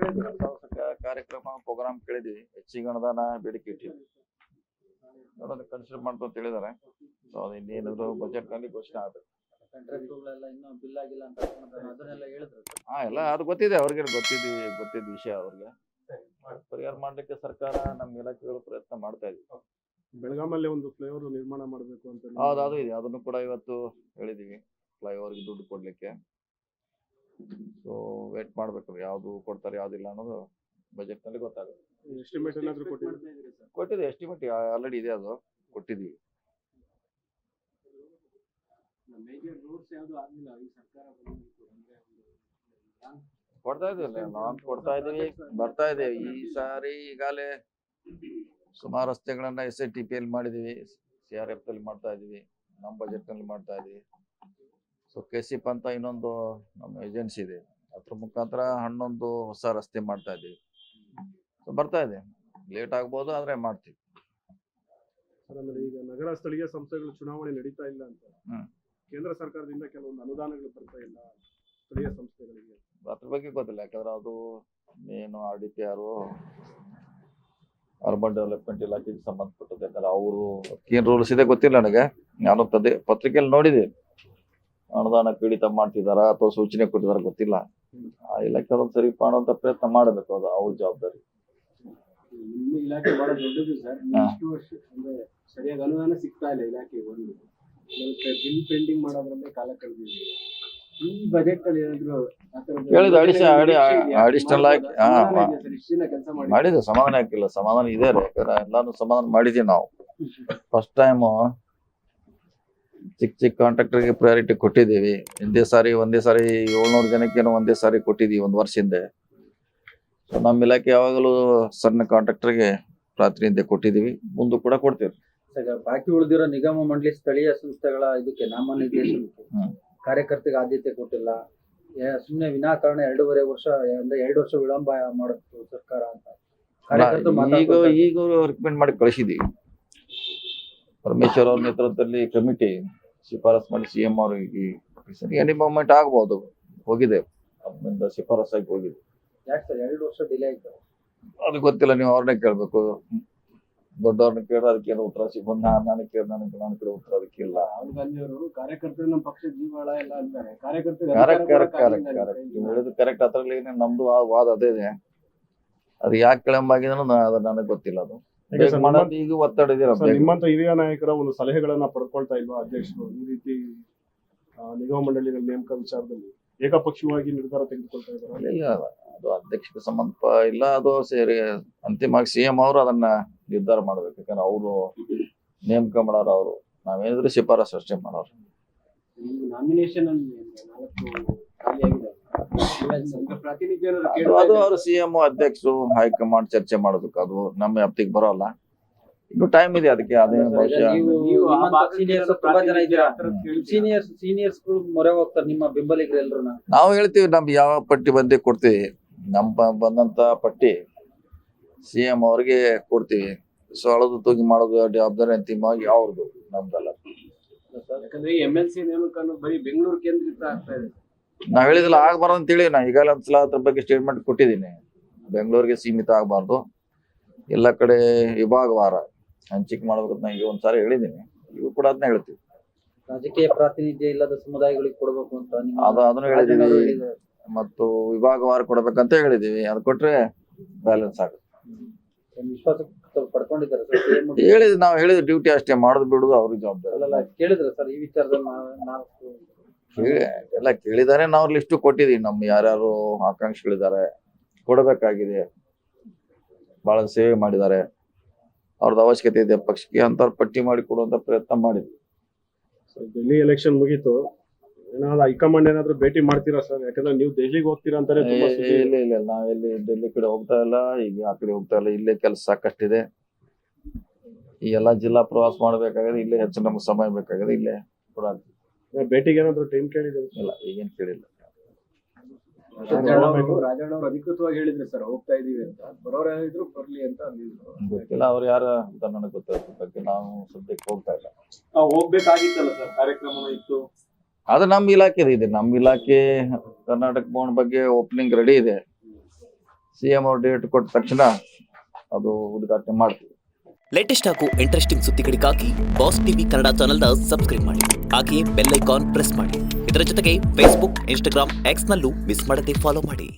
ಕೇಳಿದ್ವಿ ಕಾರ್ಯಕ್ರಮ ಪ್ರೋಗ್ರಾಮ್ ಕೇಳಿದ್ವಿ, ಹೆಚ್ಚಿಗೆ ಅನುದಾನ ಬೇಡಿಕೆ ಇಟ್ಟಿದ್ವಿ. ನೋಡೋದು ಕನ್ಸಿಡರ್ ಮಾಡ್ತು ಅಂತ ಹೇಳಿದಾರೆ. ಸೊ ಅದು ಇನ್ನೇನಾದ್ರು ಬಜೆಟ್ ನಲ್ಲಿ ಘೋಷಣೆ ಆಗ್ಬೇಕು. ಎಲ್ಲ ಅದು ಗೊತ್ತಿದೆ ಅವ್ರಿಗೆ, ಗೊತ್ತಿದ್ದ ವಿಷಯ ಅವ್ರಿಗೆ. ಪರಿಹಾರ ಮಾಡ್ಲಿಕ್ಕೆ ಸರ್ಕಾರ ನಮ್ಮ ಇಲಾಖೆಗಳು ಪ್ರಯತ್ನ ಮಾಡ್ತಾ ಇದ್ವಿ. ಬೆಳಗಾಮಲ್ಲಿ ಒಂದು ಫ್ಲೈಓವರ್ ನಿರ್ಮಾಣ ಮಾಡಬೇಕು ಅಂತ. ಹೌದು, ಅದು ಇದೆ. ಅದನ್ನು ಕೂಡ ಇವತ್ತು ಹೇಳಿದೀವಿ, ಫ್ಲೈಓವರ್ಗೆ ದುಡ್ಡು ಕೊಡ್ಲಿಕ್ಕೆ. ಸೊ ವೇಟ್ ಮಾಡ್ಬೇಕು, ಯಾವ್ದು ಕೊಡ್ತಾರೆ ಯಾವ್ದಿಲ್ಲ ಅನ್ನೋದು ಬಜೆಟ್ ನಲ್ಲಿ ಗೊತ್ತಾಗುತ್ತೆ. ಎಸ್ಟಿಮೇಟ್ ಏನಾದ್ರು ಕೊಟ್ಟಿದೆ, ಎಸ್ಟಿಮೇಟ್ ಆಲ್ರೆಡಿ ಇದೆ, ಅದು ಕೊಟ್ಟಿದ್ದೀವಿ. ಕೊಡ್ತಾ ಇದೀವಿ, ನಾವು ಕೊಡ್ತಾ ಇದೀವಿ, ಬರ್ತಾ ಇದೆ. ಈ ಸಾರಿ ಈಗಾಗಲೇ ಸುಮಾರು ರಸ್ತೆಗಳನ್ನ SITPL ಮಾಡಿದೀವಿ, CRF ಅಲ್ಲಿ ಮಾಡ್ತಾ ಇದೀವಿ, ನಮ್ಮ ಬಜೆಟ್ ನಲ್ಲಿ ಮಾಡ್ತಾ ಇದೀವಿ. ಸೊ KCP ಅಂತ ಇನ್ನೊಂದು ನಮ್ಮ ಏಜೆನ್ಸಿ ಇದೆ, ಅದ್ರ ಮುಖಾಂತರ ಹನ್ನೊಂದು ಹೊಸ ರಸ್ತೆ ಮಾಡ್ತಾ ಇದೀವಿ. ಸೊ ಬರ್ತಾ ಇದೆ, ಲೇಟ್ ಆಗ್ಬೋದು ಆದ್ರೆ ಮಾಡ್ತೀವಿ. ಈಗ ನಗರ ಸ್ಥಳೀಯ ಸಂಸ್ಥೆಗಳು ಚುನಾವಣೆ ನಡೀತಾ ಇಲ್ಲ ಅಂತ ಕೇಂದ್ರ ಸರ್ಕಾರದಿಂದ ಕೆಲವೊಂದು ಅನುದಾನಗಳು ಬರ್ತಾ ಇಲ್ಲ ಸ್ಥಳೀಯ ಸಂಸ್ಥೆಗಳಿಗೆ. ಅದ್ರ ಬಗ್ಗೆ ಗೊತ್ತಿಲ್ಲ, ಯಾಕಂದ್ರೆ ಅದು ಏನು RDPR ಅರ್ಬನ್ ಡೆವಲಪ್ಮೆಂಟ್ ಇಲಾಖೆಗೆ ಸಂಬಂಧಪಟ್ಟದ್ದು. ಯಾಕಂದ್ರೆ ಅವರು ಏನ್ ರೂಲ್ಸ್ ಇದೆ ಗೊತ್ತಿಲ್ಲ ನನಗೆ. ನಾನು ಪತ್ರಿಕೆಯಲ್ಲಿ ನೋಡಿದೆ, ಅನುದಾನ ಪೀಡಿತ ಮಾಡ್ತಿದಾರ ಅಥವಾ ಸೂಚನೆ ಕೊಟ್ಟಿದಾರ ಗೊತ್ತಿಲ್ಲ. ಆ ಇಲಾಖೆ ಒಂದು ಸರಿ ಮಾಡುವಂತ ಪ್ರಯತ್ನ ಮಾಡಬೇಕು, ಅದು ಅವ್ರ ಜವಾಬ್ದಾರಿ. ಇಲಾಖೆ ಬಹಳ ದೊಡ್ಡದು ಸರ್. ಇಷ್ಟು ವರ್ಷ ಅಂದ್ರೆ ಸರಿಯಾಗಿ ಅನುದಾನ ಸಿಗ್ತಾ ಇಲ್ಲ ಇಲಾಖೆಗೆ. ಒಂದು ಬಿಲ್ ಪೆಂಡಿಂಗ್ ಮಾಡೋದ್ರಲ್ಲೇ ಕಾಲ ಕಳೆದಿದೆ. ಈ ಬಜೆಟ್ ಅಲ್ಲಿ ಏನಾದ್ರು ಕೇಳಿದ ಅಡಿಷನಲ್ ಆಗಿ ಮಾಡಿದೆ, ಸಮಾಧಾನ ಹಾಕಿಲ್ಲ. ಸಮಾಧಾನ ಇದೆ, ಯಾಕಂದ್ರೆ ಎಲ್ಲಾನು ಸಮಾಧಾನ ಮಾಡಿದೀವಿ ನಾವು. ಫಸ್ಟ್ ಟೈಮ್ ಚಿಕ್ಕ ಕಾಂಟ್ರಾಕ್ಟರ್ಗೆ ಪ್ರಯಾರಿಟಿ ಕೊಟ್ಟಿದ್ದೀವಿ. ಒಂದೇ ಸಾರಿ 700 ಜನಕ್ಕೇನೋ ಒಂದೇ ಸಾರಿ ಕೊಟ್ಟಿದ್ದೀವಿ ಒಂದು ವರ್ಷ ಹಿಂದೆ. ಸೊ ನಮ್ಮ ಇಲಾಖೆ ಯಾವಾಗಲೂ ಸಣ್ಣ ಕಾಂಟ್ರಾಕ್ಟರ್ಗೆ ಪ್ರಾತಿನಿಧ್ಯ ಕೊಟ್ಟಿದ್ದೀವಿ, ಮುಂದೆ ಕೂಡ ಕೊಡ್ತೀವಿ. ಬಾಕಿ ಉಳಿದಿರೋ ನಿಗಮ ಮಂಡಳಿ ಸ್ಥಳೀಯ ಸಂಸ್ಥೆಗಳ ಇದಕ್ಕೆ ನಾಮನಿರ್ದೇಶನಕ್ಕೆ ಕಾರ್ಯಕರ್ತರಿಗೆ ಆದ್ಯತೆ ಕೊಟ್ಟಿಲ್ಲ. ಸುಮ್ಮನೆ ವಿನಾಕಾರಣ 2.5 ವರ್ಷ ಅಂದ್ರೆ 2 ವರ್ಷ ವಿಳಂಬ ಮಾಡುತ್ತೆ ಸರ್ಕಾರ ಅಂತ ಈಗ ರಿಕಮೆಂಡ್ ಮಾಡಿ ಕಳಿಸಿದೀವಿ. ಪರಮೇಶ್ವರ್ ಅವ್ರ ನೇತೃತ್ವದಲ್ಲಿ ಕಮಿಟಿ ಶಿಫಾರಸ್ ಮಾಡಿ CM ಅವ್ರಿಗೆ ಎನಿ ಮೂಮೆಂಟ್ ಆಗ್ಬಹುದು. ಹೋಗಿದೆ, ಅಲ್ಲಿಂದ ಶಿಫಾರಸ್ಸಾಗಿ ಹೋಗಿದೆ. ಯಾಕೆ ಸರ್ 2 ವರ್ಷ ಡಿಲೇ ಆಯ್ತು? ಅದು ಗೊತ್ತಿಲ್ಲ, ನೀವು ಅವ್ರನ್ನೇ ಕೇಳ್ಬೇಕು. ದೊಡ್ಡವ್ರನ್ನ ಕೇಳಿದ್ರೆ ಅದಕ್ಕೇನು ಉತ್ತರ ಸಿಗ್ಬೋದು, ನಾನು ಕೇಳಿದ್ರೆ ನನ್ನ ಕಡೆ ಉತ್ತರ ಅದಕ್ಕಿಲ್ಲ. ರಾಹುಲ್ ಗಾಂಧಿ ಅವರು ಕಾರ್ಯಕರ್ತರು ನಮ್ಮ ಪಕ್ಷ ಜೀವಾಳ ಎಲ್ಲ ಅಂತಾರೆ. ಹೇಳಿದ್ರು ಕರೆಕ್ಟ್. ಅದ್ರಲ್ಲಿ ನಮ್ದು ವಾದ ಅದೇ ಇದೆ. ಅದು ಯಾಕೆ ಕೆಳಂಬಾಗಿದೆ ಅದು ನನಗೆ ಗೊತ್ತಿಲ್ಲ. ಅದು ಈಗ ಒತ್ತಡ ಇದೆ. ನಿಮ್ಮಂತ ಹಿರಿಯ ನಾಯಕರ ಒಂದು ಸಲಹೆಗಳನ್ನ ಪಡ್ಕೊಳ್ತಾ ಇಲ್ವಾ ಅಧ್ಯಕ್ಷರು? ಈ ರೀತಿ ನಿಗಮ ಮಂಡಳಿಗಳ ನೇಮಕ ವಿಚಾರದಲ್ಲಿ ಏಕಪಕ್ಷೀಯವಾಗಿ ನಿರ್ಧಾರ ತೆಗೆದುಕೊಳ್ತಾ ಇದ್ದಾರೆ. ಇಲ್ಲ, ಅದು ಅಧ್ಯಕ್ಷಕ್ಕೆ ಸಂಬಂಧ ಇಲ್ಲ. ಅದು ಸೇರಿ ಅಂತಿಮವಾಗಿ CM ಅವರು ಅದನ್ನ ನಿರ್ಧಾರ ಮಾಡ್ಬೇಕು. ಯಾಕಂದ್ರೆ ಅವರು ನೇಮಕ ಮಾಡೋರು, ಅವರು ನಾವೇನಿದ್ರು ಶಿಫಾರಸ್ ಅಷ್ಟೇ ಮಾಡೋರು. ನಾಮಿನೇಷನ್ ಅದು ಅವರು CM ಅಧ್ಯಕ್ಷರು ಹೈಕಮಾಂಡ್ ಚರ್ಚೆ ಮಾಡಬೇಕು. ಅದು ನಮ್ಮ ವ್ಯಾಪ್ತಿಗೆ ಬರೋಲ್ಲ. ಇನ್ನು ಟೈಮ್ ಇದೆ ಅದಕ್ಕೆ. ಅದೇ ಸೀನಿಯರ್ಸ್ ಮೊರೆ ಹೋಗ್ತಾರೆ ನಿಮ್ಮ ಬೆಂಬಲಿಗರು ಎಲ್ರು. ನಾವು ಹೇಳ್ತೀವಿ, ನಮ್ಗೆ ಯಾವ ಪಟ್ಟಿ ಬಂದೇ ಕೊಡ್ತೀವಿ. ನಮ್ಮ ಬಂದಂತ ಪಟ್ಟಿ CM ಅವ್ರಿಗೆ ಕೊಡ್ತೀವಿ. ಸೊ ಅಳದು ತೂಗಿ ಮಾಡೋದು ಜವಾಬ್ದಾರಿ ಅಂತಿಮವಾಗಿ ಅವ್ರದ್ದು, ನಮ್ದಲ್ಲ. ಯಾಕಂದ್ರೆ MLC ನೇಮಕ ಬರೀ ಬೆಂಗಳೂರು ಕೇಂದ್ರಿತ ಆಗ್ತಾ ಇದೆ. ನಾವ್ ಹೇಳಿದಿಲ್ಲ, ಆಗ್ಬಾರ್ದು ಅಂತೇಳಿ. ನಾ ಈಗಾಗಲೇ ಒಂದ್ಸಲ ಅದ್ರ ಬಗ್ಗೆ ಸ್ಟೇಟ್ಮೆಂಟ್ ಕೊಟ್ಟಿದ್ದೀನಿ. ಬೆಂಗಳೂರಿಗೆ ಸೀಮಿತ ಆಗ್ಬಾರ್ದು, ಎಲ್ಲ ಕಡೆ ವಿಭಾಗವಾರ ಹಂಚಿಕೆ ಮಾಡ್ಬೇಕಂತ ನಂಗೆ ಒಂದ್ಸಾರಿ ಹೇಳಿದ್ದೀನಿ. ಇವು ಕೂಡ ಅದನ್ನ ಹೇಳ್ತೀವಿ. ರಾಜಕೀಯ ಪ್ರಾತಿನಿಧ್ಯ ಇಲ್ಲದ ಸಮುದಾಯಗಳಿಗೆ ಕೊಡಬೇಕು ಅಂತ ಅದನ್ನು ಹೇಳಿದೀವಿ. ಮತ್ತು ವಿಭಾಗವಾರ ಕೊಡ್ಬೇಕಂತ ಹೇಳಿದೀವಿ. ಅದು ಕೊಟ್ರೆ ಬ್ಯಾಲೆನ್ಸ್ ಆಗುತ್ತೆ. ವಿಶ್ವಾಸ ಪಡ್ಕೊಂಡಿದ್ದಾರೆ ಹೇಳಿದ್ ನಾವು ಹೇಳಿದ ಡ್ಯೂಟಿ ಅಷ್ಟೇ, ಮಾಡೋದು ಬಿಡುದು ಅವ್ರಿಗೆ ಜವಾಬ್ದಾರಿ. ಕೇಳಿದ್ರೆ ಸರ್ ಈ ವಿಚಾರದಲ್ಲಿ ಎಲ್ಲ ಕೇಳಿದಾರೆ. ನಾವು ಲಿಸ್ಟ್ ಕೊಟ್ಟಿದೀವಿ, ನಮ್ಮ ಯಾರ್ಯಾರು ಆಕಾಂಕ್ಷಿಗಳಿದ್ದಾರೆ, ಕೊಡಬೇಕಾಗಿದೆ, ಬಹಳ ಸೇವೆ ಮಾಡಿದ್ದಾರೆ, ಅವ್ರದ್ದು ಅವಶ್ಯಕತೆ ಇದೆ ಪಕ್ಷಕ್ಕೆ ಅಂತ ಪಟ್ಟಿ ಮಾಡಿ ಕೊಡುವಂತ ಪ್ರಯತ್ನ ಮಾಡಿದ್ವಿ. ಡೆಲ್ಲಿ ಎಲೆಕ್ಷನ್ ಮುಗೀತು, ಏನಾದ್ರು ಹೈಕಮಾಂಡ್ ಏನಾದ್ರು ಭೇಟಿ ಮಾಡ್ತೀರಾ ಸರ್? ಯಾಕಂದ್ರೆ ನೀವು ದೆಹಲಿಗೆ ಹೋಗ್ತೀರಾ ಅಂತಾರೆ. ಇಲ್ಲ, ನಾವೆಲ್ಲಿ ಡೆಲ್ಲಿ ಕಡೆ ಹೋಗ್ತಾ ಇಲ್ಲ, ಈಗ ಆ ಕಡೆ ಹೋಗ್ತಾ ಇಲ್ಲ. ಇಲ್ಲೇ ಕೆಲಸ ಸಾಕಷ್ಟಿದೆ. ಈ ಎಲ್ಲಾ ಜಿಲ್ಲಾ ಪ್ರವಾಸ ಮಾಡ್ಬೇಕಾಗಿದೆ, ಇಲ್ಲೇ ಹೆಚ್ಚು ನಮ್ಗೆ ಸಮಯ ಬೇಕಾಗಿದೆ. ಇಲ್ಲೇ ಕೂಡ ಭೇಟಿಗೆ ಏನಾದ್ರು ಟೈಮ್ ಕೇಳಿದ್ರು? ಇಲ್ಲ, ಈಗೇನ್ ಕೇಳಿಲ್ಲ. ರಾಜಣ್ಣ ಅವರು ಅಧಿಕೃತವಾಗಿ ಹೇಳಿದ್ರು ಸರ್ ಹೋಗ್ತಾ ಇದೀವಿ ಅಂತ. ಬರೋರು ಹೇಳಿದ್ರು ಬರ್ಲಿ ಅಂತ ಗೊತ್ತಿಲ್ಲ, ಅವ್ರು ಯಾರ ಅಂತ ನನಗೆ ಗೊತ್ತಾಯ್ತು. ಬಗ್ಗೆ ನಾವು ಸದ್ಯಕ್ಕೆ ಹೋಗ್ತಾ ಇಲ್ಲ. ಹೋಗ್ಬೇಕಾಗಿತ್ತಲ್ಲ ಸರ್, ಕಾರ್ಯಕ್ರಮ ಇತ್ತು. ಅದು ನಮ್ಮ ಇಲಾಖೆ ಇದೆ. ನಮ್ಮ ಇಲಾಖೆ ಕರ್ನಾಟಕ ಭವನ ಬಗ್ಗೆ ಓಪನಿಂಗ್ ರೆಡಿ ಇದೆ. CM ಅವ್ರು ಡೇಟ್ ಕೊಟ್ಟ ತಕ್ಷಣ ಅದು ಉದ್ಘಾಟನೆ ಮಾಡ್ತೀವಿ. ಲೇಟೆಸ್ಟ್ ಹಾಗೂ ಇಂಟ್ರೆಸ್ಟಿಂಗ್ ಸುದ್ದಿಗಳಿಗಾಗಿ ಬಾಸ್ ಟಿವಿ ಕನ್ನಡ ಚಾನೆಲ್ನ ಸಬ್ಸ್ಕ್ರೈಬ್ ಮಾಡಿ. ಹಾಗೆಯೇ ಬೆಲ್ ಐಕಾನ್ ಪ್ರೆಸ್ ಮಾಡಿ. ಇದರ ಜೊತೆಗೆ ಫೇಸ್ಬುಕ್, ಇನ್ಸ್ಟಾಗ್ರಾಮ್, ಎಕ್ಸ್ನಲ್ಲೂ ಮಿಸ್ ಮಾಡದೆ ಫಾಲೋ ಮಾಡಿ.